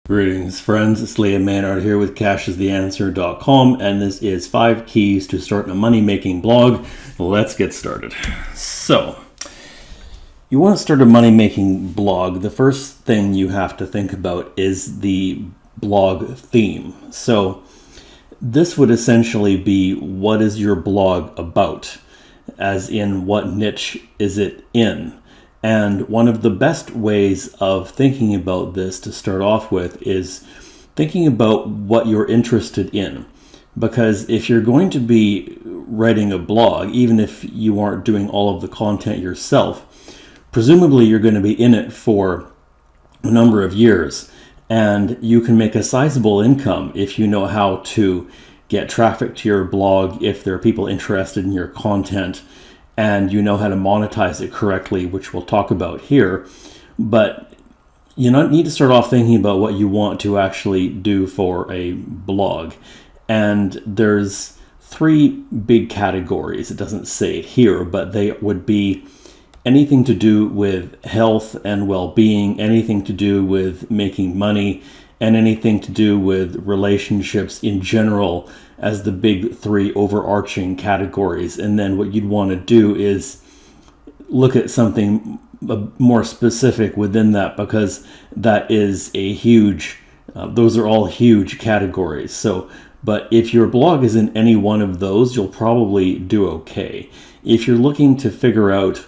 Greetings, friends. It's Liam Maynard here with cashestheanswer.com, and this is 5 keys to start a money-making blog. Let's get started. So, you want to start a money-making blog. The first thing you have to think about is the blog theme. So, this would essentially be, what is your blog about? As in, what niche is it in? And one of the best ways of thinking about this to start off with is thinking about what you're interested in. Because if you're going to be writing a blog, even if you aren't doing all of the content yourself, presumably you're going to be in it for a number of years. And you can make a sizable income if you know how to get traffic to your blog, if there are people interested in your content, and you know how to monetize it correctly, which we'll talk about here. But you need to start off thinking about what you want to actually do for a blog. And there's 3 big categories. It doesn't say it here, but they would be anything to do with health and well-being, anything to do with making money, and anything to do with relationships in general as the big 3 overarching categories. And then what you'd want to do is look at something more specific within that, because that is a huge, those are all huge categories. So, but if your blog is in any one of those, you'll probably do okay. If you're looking to figure out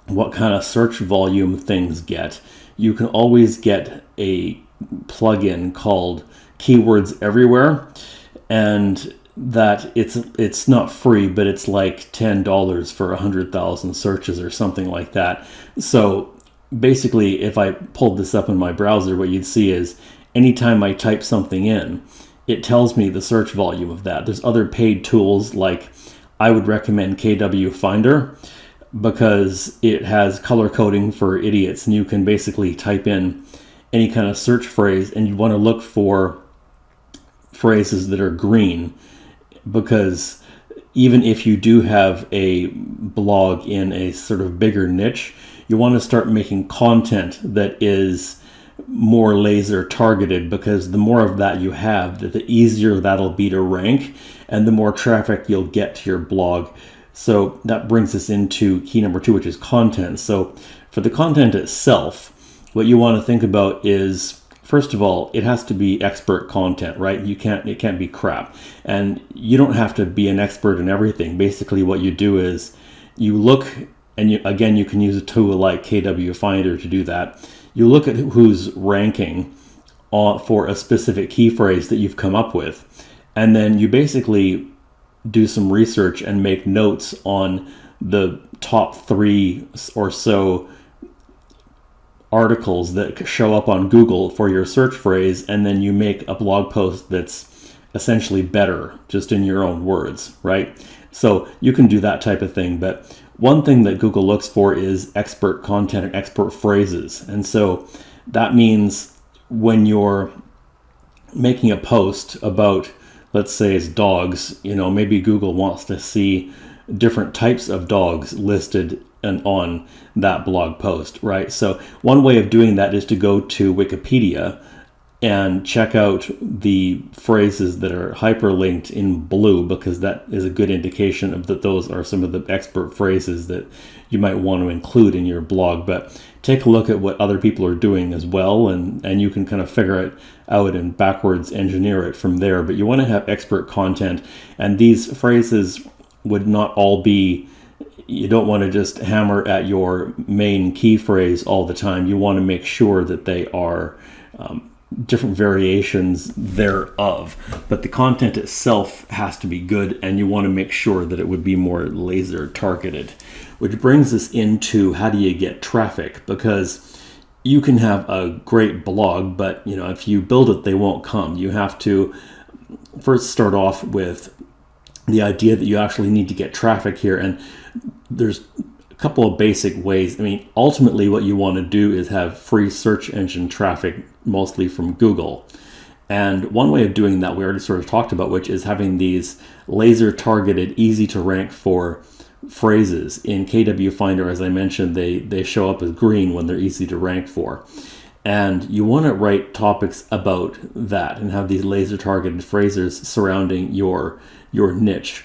what kind of search volume things get, you can always get a plugin called Keywords Everywhere, and that it's not free, but it's like $10 for 100,000 searches or something like that. So basically, if I pulled this up in my browser, what you'd see is anytime I type something in, it tells me the search volume of that. There's other paid tools, like I would recommend KW Finder, because it has color coding for idiots, and you can basically type in any kind of search phrase, and you want to look for phrases that are green, because even if you do have a blog in a sort of bigger niche, you want to start making content that is more laser targeted, because the more of that you have, the easier that'll be to rank, and the more traffic you'll get to your blog. So that brings us into key number 2, which is content. So for the content itself, what you want to think about is, first of all, it has to be expert content, right? It can't be crap. And you don't have to be an expert in everything. Basically what you do is you look, and you can use a tool like KW Finder to do that. You look at who's ranking for a specific key phrase that you've come up with, and then you basically do some research and make notes on the top 3 or so articles that show up on Google for your search phrase, and then you make a blog post that's essentially better, just in your own words, right? So you can do that type of thing. But one thing that Google looks for is expert content and expert phrases. And so that means when you're making a post about, let's say it's dogs, maybe Google wants to see different types of dogs listed and on that blog post, right? So one way of doing that is to go to Wikipedia and check out the phrases that are hyperlinked in blue, because that is a good indication of that those are some of the expert phrases that you might want to include in your blog. But take a look at what other people are doing as well, and you can kind of figure it out and backwards engineer it from there. But you want to have expert content, and these phrases would not all be, you don't want to just hammer at your main key phrase all the time. You want to make sure that they are different variations thereof, but the content itself has to be good, and you want to make sure that it would be more laser targeted. Which brings us into, how do you get traffic? Because you can have a great blog, but if you build it, they won't come. You have to first start off with the idea that you actually need to get traffic here, and there's a couple of basic ways. Ultimately what you want to do is have free search engine traffic, mostly from Google. And one way of doing that we already sort of talked about, which is having these laser targeted, easy to rank for phrases. In KW Finder, as I mentioned, they show up as green when they're easy to rank for. And you want to write topics about that and have these laser targeted phrases surrounding your niche.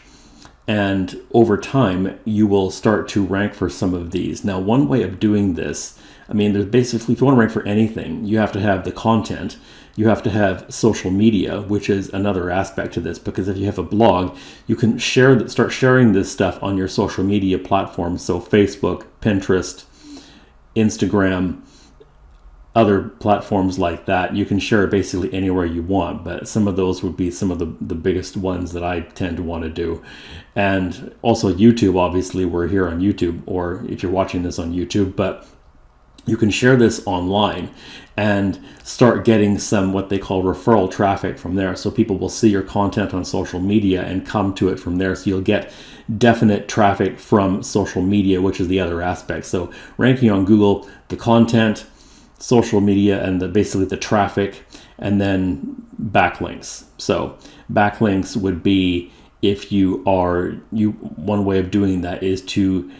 And over time, you will start to rank for some of these. Now, one way of doing this, I mean, there's basically, if you want to rank for anything, you have to have the content, you have to have social media, which is another aspect to this, because if you have a blog, you can start sharing this stuff on your social media platforms. So Facebook, Pinterest, Instagram, other platforms like that. You can share it basically anywhere you want, but some of those would be some of the biggest ones that I tend to want to do. And also YouTube, obviously we're here on YouTube, or if you're watching this on YouTube, but you can share this online and start getting some what they call referral traffic from there. So people will see your content on social media and come to it from there. So you'll get definite traffic from social media, which is the other aspect. So ranking on Google, the content, social media, and basically the traffic, and then backlinks. So backlinks would be, if one way of doing that is to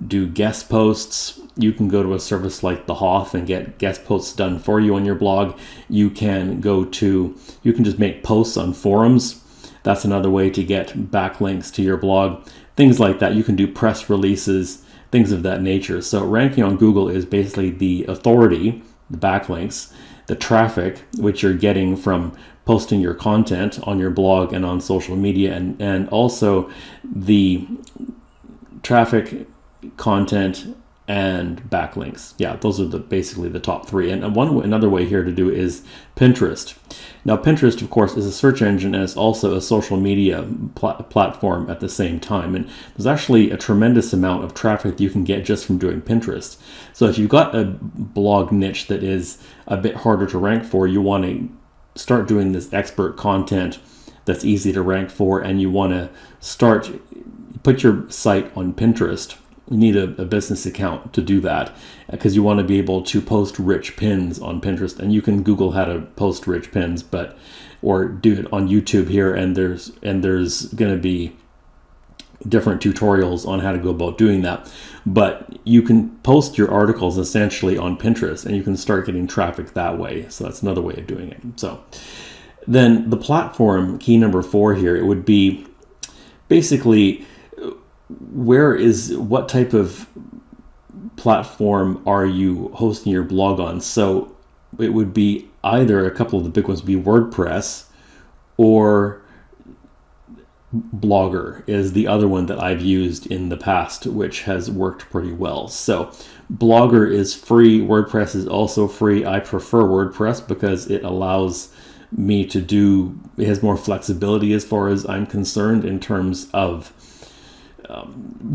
do guest posts. You can go to a service like the Hoth and get guest posts done for you on your blog. You can just make posts on forums. That's another way to get backlinks to your blog. Things like that. You can do press releases, things of that nature. So ranking on Google is basically the authority, the backlinks, the traffic, which you're getting from posting your content on your blog and on social media, and also the traffic, content, and backlinks. Yeah, those are basically the top three. And another way here to do is Pinterest. Now, Pinterest, of course, is a search engine, and it's also a social media platform at the same time. And there's actually a tremendous amount of traffic you can get just from doing Pinterest. So if you've got a blog niche that is a bit harder to rank for, you want to start doing this expert content that's easy to rank for, and you want to put your site on Pinterest. You need a business account to do that, because you want to be able to post rich pins on Pinterest. And you can Google how to post rich pins, or do it on YouTube here. And there's going to be different tutorials on how to go about doing that. But you can post your articles essentially on Pinterest, and you can start getting traffic that way. So that's another way of doing it. So then the platform, key number 4 here, it would be basically, what type of platform are you hosting your blog on? So it would be either, a couple of the big ones would be WordPress, or Blogger is the other one that I've used in the past, which has worked pretty well. So Blogger is free. WordPress is also free. I prefer WordPress because it allows me it has more flexibility as far as I'm concerned, in terms of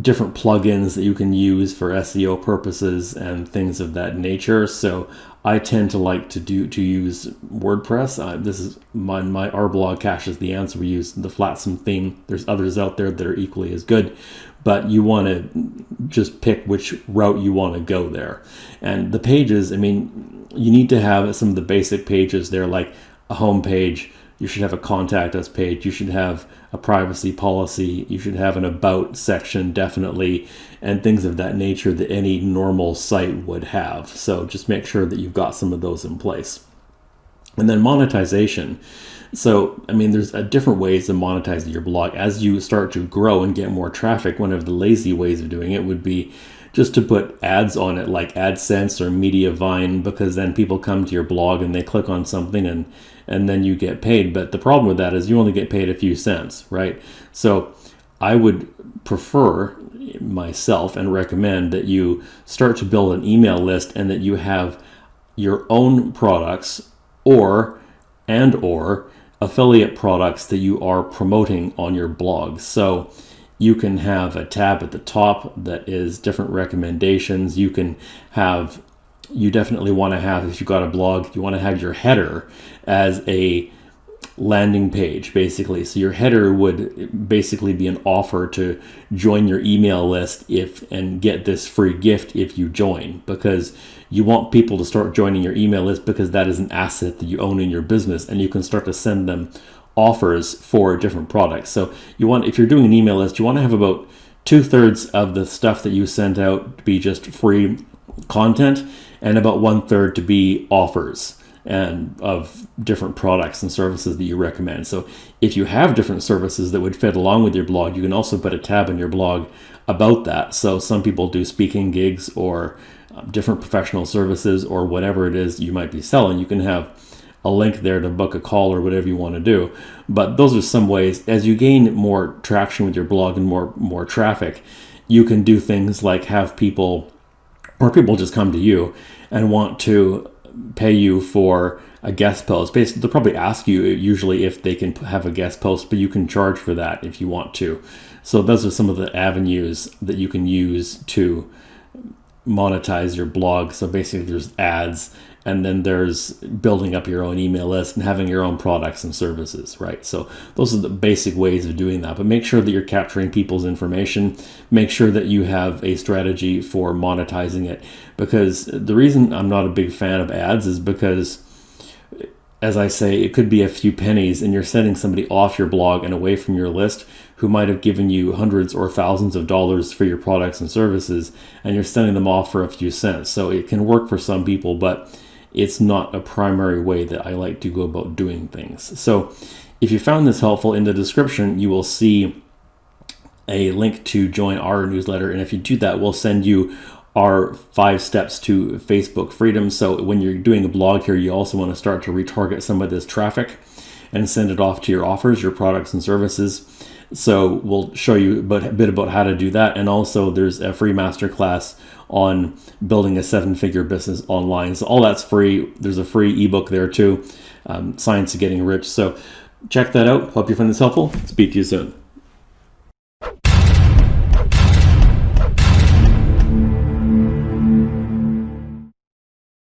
different plugins that you can use for SEO purposes and things of that nature. So I tend to like to use WordPress. This is our blog caches the answer. We use the Flatsome theme. There's others out there that are equally as good, but you want to just pick which route you want to go there. And the pages, I mean, you need to have some of the basic pages there, like a home page. You should have a contact us page. You should have a privacy policy. You should have an about section, definitely, and things of that nature that any normal site would have. So just make sure that you've got some of those in place. And then monetization. So, I mean, there's different ways of monetizing your blog. As you start to grow and get more traffic, one of the lazy ways of doing it would be just to put ads on it, like AdSense or Mediavine, because then people come to your blog and they click on something and then you get paid. But the problem with that is you only get paid a few cents, right? So I would prefer myself and recommend that you start to build an email list, and that you have your own products or affiliate products that you are promoting on your blog. So you can have a tab at the top that is different recommendations. You definitely want to have, if you've got a blog, you want to have your header as a landing page, basically. So your header would basically be an offer to join your email list and get this free gift if you join, because you want people to start joining your email list, because that is an asset that you own in your business, and you can start to send them offers for different products. So if you're doing an email list, you want to have about 2/3 of the stuff that you send out to be just free, content, and about 1/3 to be offers and of different products and services that you recommend. So if you have different services that would fit along with your blog, you can also put a tab in your blog about that. So some people do speaking gigs or different professional services or whatever it is you might be selling. You can have a link there to book a call or whatever you want to do. But those are some ways. As you gain more traction with your blog and more traffic, you can do things like have people, or people just come to you and want to pay you for a guest post. Basically, they'll probably ask you usually if they can have a guest post, but you can charge for that if you want to. So those are some of the avenues that you can use to monetize your blog. So basically there's ads, and then there's building up your own email list and having your own products and services, right? So those are the basic ways of doing that. But make sure that you're capturing people's information. Make sure that you have a strategy for monetizing it. Because the reason I'm not a big fan of ads is because, as I say, it could be a few pennies and you're sending somebody off your blog and away from your list who might have given you hundreds or thousands of dollars for your products and services, and you're sending them off for a few cents. So it can work for some people, but it's not a primary way that I like to go about doing things. So if you found this helpful, in the description, you will see a link to join our newsletter. And if you do that, we'll send you our 5 steps to Facebook freedom. So when you're doing a blog here, you also want to start to retarget some of this traffic and send it off to your offers, your products and services. So we'll show you a bit about how to do that. And also there's a free masterclass on building a 7-figure business online. So all that's free. There's a free ebook there too, Science of Getting Rich. So check that out. Hope you find this helpful. Speak to you soon.